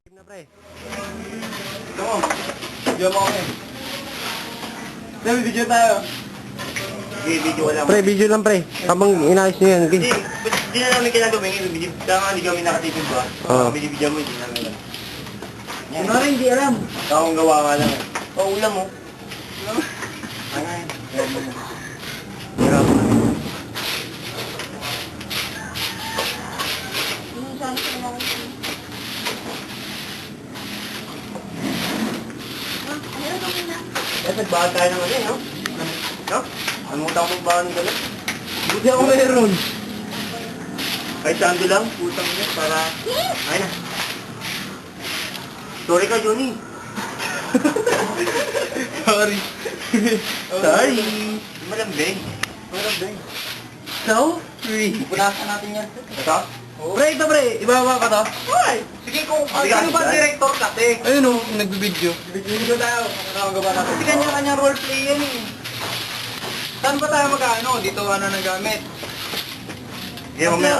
Na pre. Ito mo. Video mo kami. Sabi, video tayo. Sige, video lang. Pre, video lang pre. Habang inayos nyo yan. Hindi na namin kinagawin. Kaya hindi kami nakatipid ba? Kami video mo, hindi namin alam. Yan. Ano rin, hindi alam. Takong gawa nga lang. O, ulam mo. Ulam mo? Ano yan? Hirap na. Eh, nagbahal tayo naman eh, no? No? Namuta ko magbahan ng gano'n. Buti ako mayroon. Kahit sando lang, putang niya, para... Ay na. Sorry ka, Johnny. Sorry. Sorry. Malambing. Malambing. Sorry. Punasan natin yan. Ito? Pre, ito pre. Ibaba ka to. Hoy! Sige, kung ano ba director kasi? Ayun o, nagbibideo. Video tayo. Nakakagawa natin. Kasi kanya-kanya roleplay yan eh. Saan ba tayo mag-ano? Dito ano nang gamit?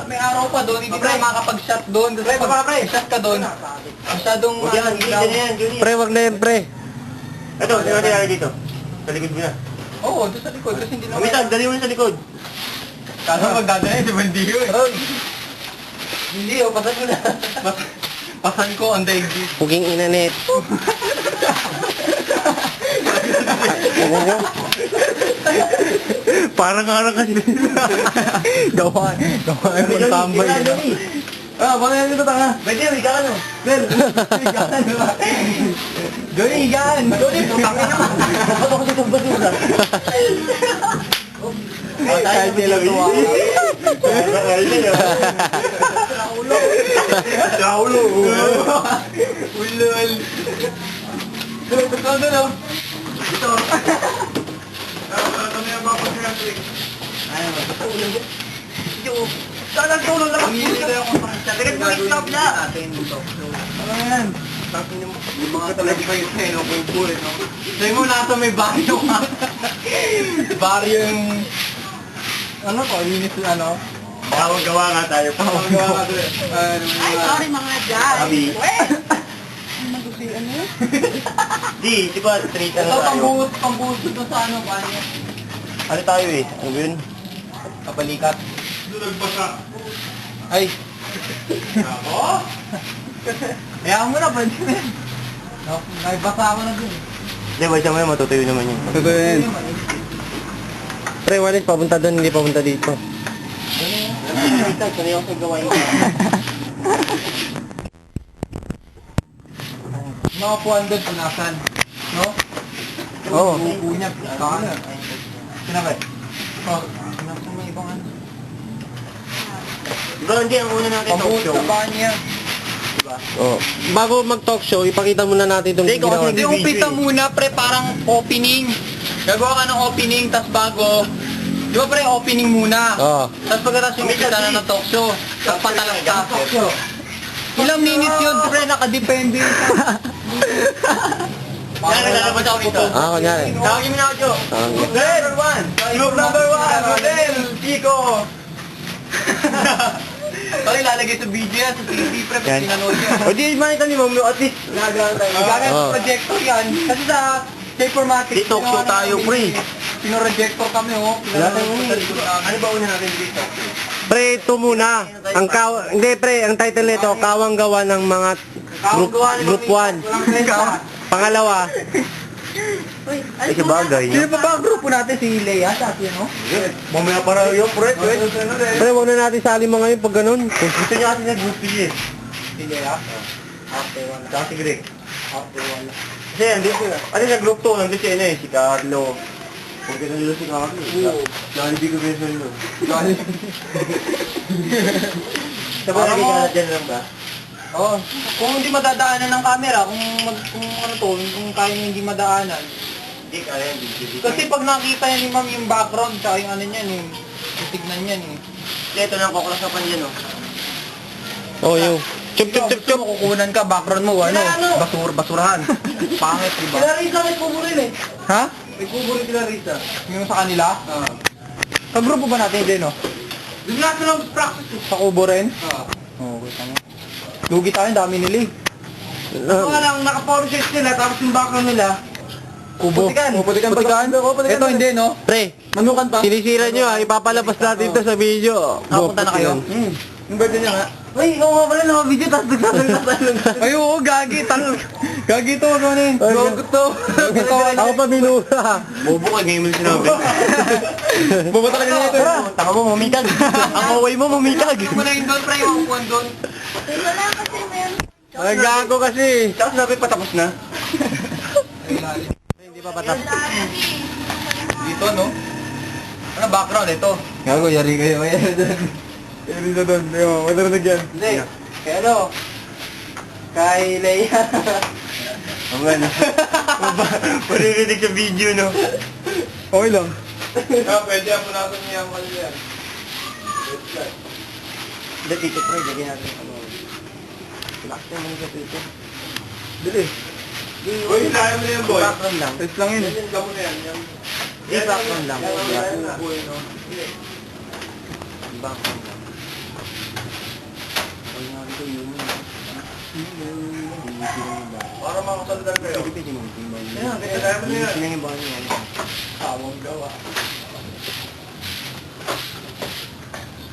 May araw pa doon, hindi tayo makakapag-shot doon. Pre, baka pre. Shot ka doon. Masyadong... Pre, wag na yan pre. Ito, sino natin dito? Sa likod mo na. Oo, doon sa likod. Kasi hindi naman... Kumitag, dali mo na sa likod. Kala magdadala di ba hindi yun? Hindi, pasan ko na. Pasan ko, ang daigdig. Puging inanet. Parang kasi gawa yung tambay. Ah, baka yan ito tanga. Pwede, higaan o. Bel, higaan. Johnny, higaan. Johnny, putangin naman. Ba't ako dito basura? Kahit nila tuwa. Kahit nila. Raulo. Raulo. Ulol. Ito na. Ito. Kami ang papagyan. Ay, matulog. Ito. Sana tulog lang. Hindi na ako pang-chat. Direct mo i-stop na. Ano yan? Yung mga talaga kayo sa'yo, no? Kung buhay, no? Sa'yo mo nasa may baryo ka. Baryo yung... Ano ko? Linis yung ano? Pawag-gawa nga tayo. Pawag-gawa nga tayo. Ay, sorry mga dyan. Sabi. Ano yun? Di ba, straight ano Ito, tayo? pambuhos doon sa ano, kanya. Ano tayo eh? Ano ba yun? Kapalikat. Nagbasa. Ay. Ako? Kaya mo na, pwede na yan. Nagbasa ako na dun. Hindi, wala siya mo, matutuyo naman yun. Matutuyo yan. Pre, walis, papunta doon, hindi papunta dito. Sanay ako sa gawain ko. Mga puwan doon, punasan. No? Oo. Upo niya, punasan. Sinabay? Oo. Punasan may ibang ano. Diba, hindi, ang una natin talk show. Pabuot sa banya. Diba? Oh. Bago mag-talk show, ipakita muna natin itong ginawa. Hindi, umpisa muna, pre, parang opening. Gagawa ka ng opening, tas bago. Di ba, pre, opening muna. Oo. Tapos pagkatapos yung umpisa na ng talk show, tapos patalang ka. Ilang minutes yun, pre, nakadepende. Yan, naglalabas ako dito. Ah, kunyari. Tawagin mo na ako, Joe. Number one! Group number one! Model! Kiko! Sorry, lalagay sa video yan, sa TV, pre, pag Yan. pinanood yan. O di, makita ni Mom, at least nagawa tayo. Gamit Oo. sa projector yan. Kasi sa Papermatic, Di, talk show tayo, pre. Pino-rejector kami, oh. Wala tayong ano ba una natin dito? Pre, ito muna. Hindi pre, ang title nito, Kawang Gawa ng mga group 1. Pangalawa, Ay, sabagay. Sino pa ba ang grupo natin? Si Lea, sa atin, no? Mamaya para yung pre. pre, huwag na natin sali mga ngayon pag ganun. Gusto niya kasi nag-group eh. Si Lea? Ate, wala. Saka si Greg. Ate, wala. Kasi nandun sila. Ano sa group 2, nandun si ano eh, si Carlo. Porque nandun si Carlo. Jollibee ko beso nyo. Sa ba naging ka na dyan lang ba? Oh, kung hindi madadaanan ng camera, kung ano to, kung kaya nyo hindi madaanan. Hindi kaya, hindi. Kasi pag nakita yan ni ma'am yung background, tsaka yung ano niyan, yung titignan yan eh. Ito lang, kuklasapan yan oh. Oh, yung chup chup chup chup. Kukunan ka, background mo, ano, basurahan. Pangit, diba? Kila Risa may kubo rin eh. Ha? May kubo rin kila Risa. Yung sa kanila? Sa grupo ba natin din, no? Doon natin lang practice eh. Sa kubo rin? Oo. Oo, kita mo. Lugi tayo, dami nila eh. Mga lang, naka-polo shirt sila, tapos yung background nila, Kubo. Putikan. Ito hindi, no? Pre, Manukan pa. sinisira nyo ipapalabas natin to sa video. Nakapunta na kayo? Yung birthday niya nga. Uy, oo nga pala, naka-video, tapos nagsasalita. Ay, oo, gagi, gagi to, ano yun? Gogo to. Ako pa minura. Bobo ka, ngayon mo sinabi. Bobo talaga nito. Tama mo, mamikag. Ang away mo, mamikag. Yung muna yung doon, pre, yung upuan doon. Wala kasi meron. Ang gago kasi. Tapos sabi patapos na. Hindi pa patapos. Dito, no? Ano background ito? Gago, yari kayo. Yari na doon. May narinig yan. Hindi. Kaya ano? Kay Leia. Ang ano. Maririnig sa video, no? Okay lang. Pwede ako natin niya ang kanya yan. Hindi, dito pre, lagyan natin ano. Relax na muna sa dito. Dili. Uy, kaya mo na yan, boy. Background lang. Test lang yun. Test lang mo na yan. Hindi, background lang. Background lang. Background lang. Ay, nga dito yun. Para makasalitan kayo. Pwede mo. Ayan, kaya mo na yan. Sinang yung bahay niya. Tawang gawa.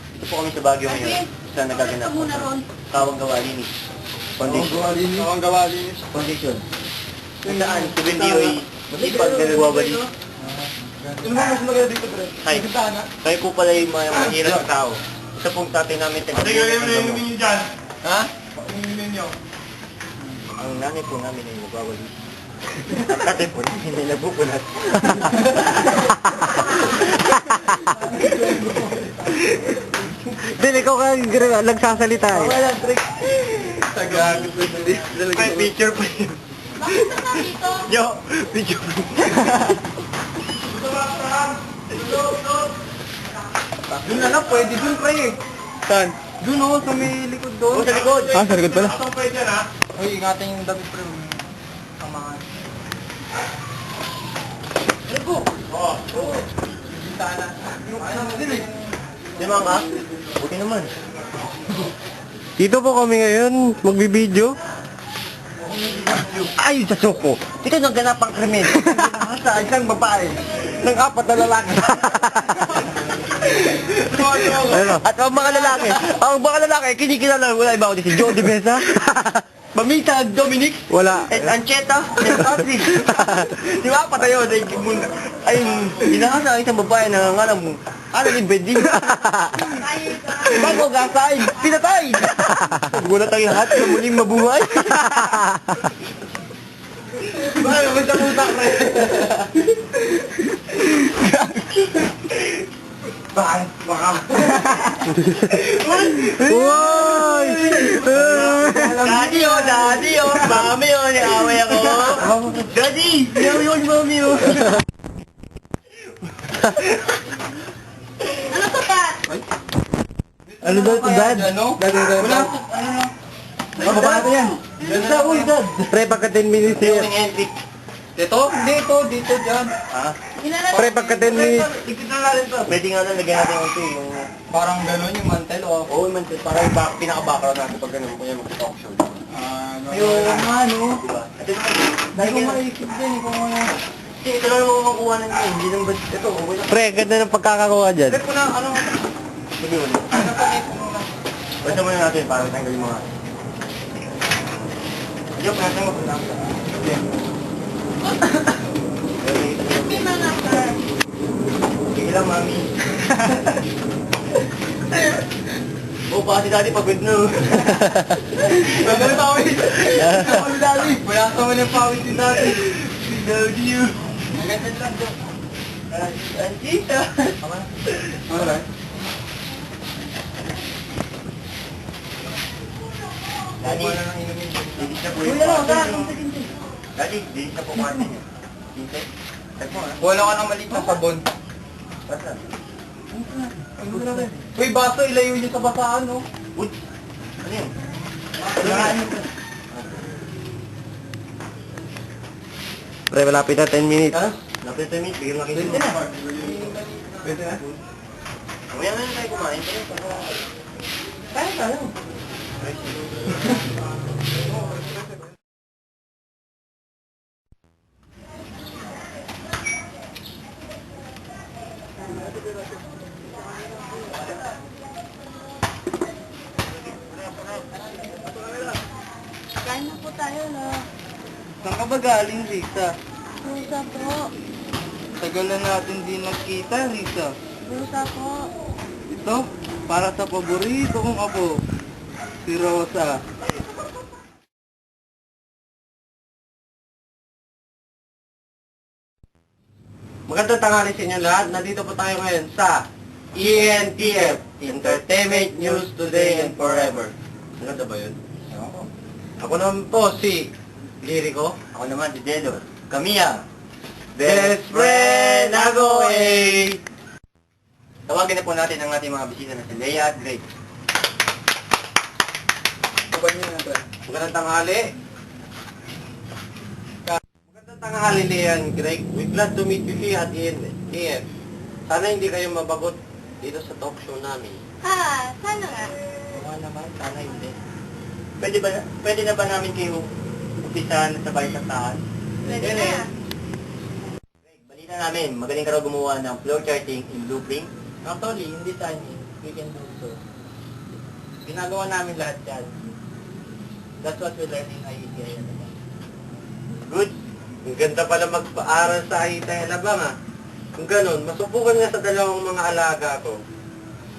Dito po kami sa Baguio ngayon. Sa nagaganap. Muna ron. Tawang gawa linis. Foundation. Tawang gawa linis. Foundation. Kung saan, si Bendiyoy, masipag na nagbabalik. Ano ba mas maganda dito, pre? Ay. Bintana. Kayo po pala yung mga mahirap na tao. Isa pong tatay namin taga. menu dyan. Ha? Yung menu. Ang nanay po namin ay nagbabalik. Ang tatay po hindi nagbubulat. Dili ko ka nagsasalita eh. Wala, trick. Tagagot na dali. May picture pa yun. Bakit na dito? Yo, picture pa Doon na lang, pwede doon, pre. Saan? Doon, oh, sa may likod doon. Oh, sa likod. Ah, sa likod pala. Ito pwede na. Uy, ingatan yung damit, pre. Kamangan. Ano po? Oo. Bintana. Ano, din eh. Di ba ka? Buti naman. Dito po kami ngayon, magbibideo. Ay, sa suko. Ito yung ganapang krimen. Sa isang babae. Ng apat na lalaki. At ang mga lalaki, kinikilala, wala iba ako si Joe Di Besa. Mamita, Dominic, Wala. at Ancheta, at Patrick. Di ba, patayo, ay, hinahasa ang isang babae na ngalang, ano ni Bendy? Bago gasay, pinatay! Gulat ang lahat na muling mabuhay. Bakit? Basta putak, pre. Bakit? Baka. Uy! Daddy, mami, niaway ako. Daddy, niaway mami, Ano to, Pat? Ano daw ito, Dad? Ano? Wala, Babae yan. Dad, uy, Dad. Pre, pagka 10 minutes Yung yan. entry. Dito? Dito, dyan. Ah, Pre, pagka 10 minutes. Ikit na natin to. pwede nga lang lagyan natin yung ito, yung... Parang gano'n yung mantel, oh. Oo, man, parang yung pinaka-background natin pag ganun, kunya mag-talk show. Ayun, ano? Diba? Hindi ko maikip din, kung ano. Hindi, ito lang naman makuha ng yun. Hindi naman, ito, okay lang. Pre, ganda ng pagkakakuha dyan. Check ko na, ano? Sige, wala. Ano pa ito muna? Basta muna natin para tanggal yung mga... Joke natin mo. Happy mga Pat. Sige lang, mami. Oo, baka si daddy pagod na. Gagawin pawis! Gagawin daddy! Wala ka mo ng pawis si daddy. Love you. Maganda lang doon. Antita. Ano ba? Daddy, linis na po yung Kuya lang, kwarto wala niyo. kang sige. Daddy, linis na po yung kwarto niyo. Tinte, tag mo, ha? Wala ka ng maliit na sabon. Basta. Uy, baso, ilayo niyo sa basaan, no? Uy, ano yun? Pre, malapit na 10 minutes. Ha? Lapit na meet, bigyan mo kayo. Pwede na. Pwede na? Mamaya na tayo kumain. Kaya tayo. Ay, Kain na po tayo, no? Saan ka ba galing, Risa? Rusa po. Tagal na natin di nagkita, Risa. Rusa po. Ito, para sa paborito kong apo, si Rosa. Magandang tanghali sa inyo lahat. Nandito po tayo ngayon sa ENTF, Entertainment News Today and Forever. Maganda ba yun? Ako naman po si Lirico. Ako naman si Delo. Kamiya. Best friend ako eh! Tawagin na po natin ang ating mga bisita na si Leia at Greg. Magandang tanghali. Magandang tanghali, Leon, Greg. We're glad to meet you here at ENTF. Sana hindi kayo mabagot dito sa talk show namin. Ha, sana nga. Oo naman, sana hindi. Pwede na ba namin kayo umpisahan sa bahay sa tahan? Pwede na. Greg, balita namin, magaling ka raw gumawa ng floor charting in blueprint. Actually, hindi tayo. We can do so. Ginagawa namin lahat yan. That's what we learn in IETI. Good. Ang ganda pala magpaaral sa Ahitay Alabang, ah. Kung ganun, masubukan nga sa dalawang mga alaga ko.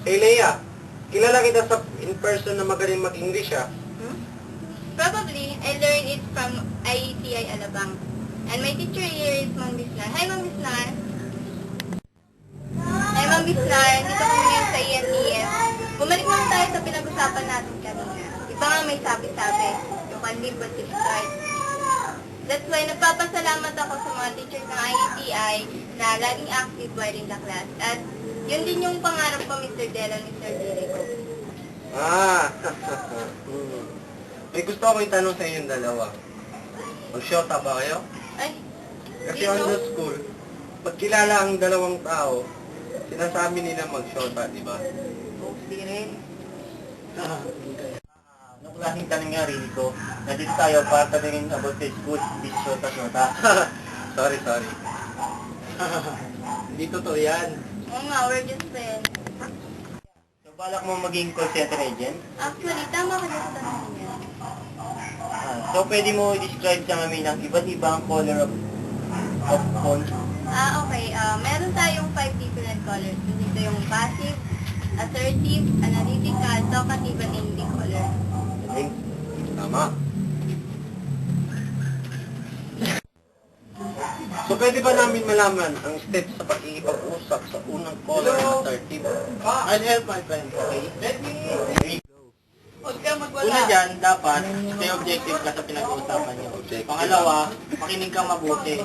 Hey, Leia, kilala kita sa in person na magaling mag-English, ah. Probably, I learned it from IETI Alabang. And my teacher here is Mang Bisnar. Hi, Mang Bisnar. Hi, Mang Bisnar. Dito kami ngayon sa ENTF. Bumalik naman tayo sa pinag-usapan natin kanina. Iba nga may sabi-sabi. You can live but you start. That's why nagpapasalamat ako sa mga teachers ng IETI na laging active while in the class. At yun din yung pangarap ko, Mr. Dela, Mr. Dirico. Ah, may gusto ako itanong sa inyong dalawa. Mag-shota ba kayo? Ay, Kasi on the school, pag kilala ang dalawang tao, sinasabi nila mag-shota, di ba? Hindi rin. Anong klaseng tanong nga, Rico? Nandito tayo para tanongin about the school, hindi shota-shota. Sorry. Hindi totoo yan. oo nga, we're just friends. So, balak mo maging call center agent? Actually, tama ka na sa tanong niya. So, pwede mo i-describe sa amin ang iba't ibang color of phone? Okay. Meron tayong 5 different colors. Dito yung passive, assertive, analytical, talkative, and indie color. Galing. Tama. So, pwede ba namin malaman ang steps sa pag-iipag-usap sa unang caller na assertive? I'll help my friend, okay? Let me go. Huwag kang Una dyan, dapat stay objective ka sa pinag-uusapan niyo. Pangalawa, makinig kang mabuti.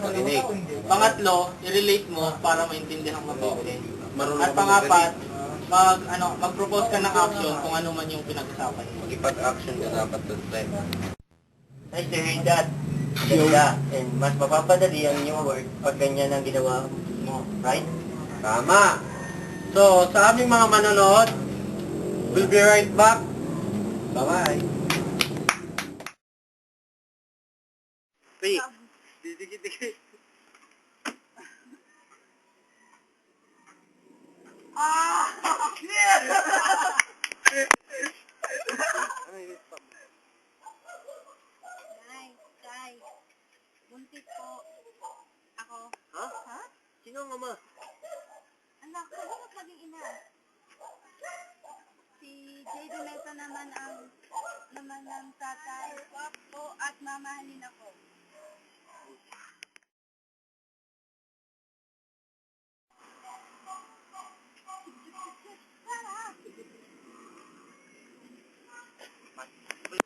Pangatlo, i-relate mo para maintindihan mabuti. At pangapat, mag-propose ka ng action kung ano man yung pinag-usapan niyo. Mag-ipag-action ka dapat to step. Nice to hear that. Ganda. And mas mapapadali ang inyong work pag ganyan ang ginawa mo, right? Tama. So, sa aming mga manonood, we'll be right back. Bye-bye. Three. Guys. Buntis po. Ako. Ha? Ha? Sino ang ama? Anak, ano maging ina? Si Jay Mesa naman ang tatay ko at mamahalin ako.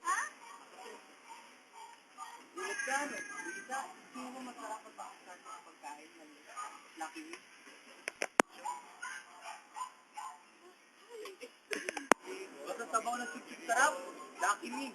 Ha? Magkano? Isa? Sino mo masarap pa sa pagkain ng Lucky Me? Basta sabaw na sipsip sarap, Lucky Me.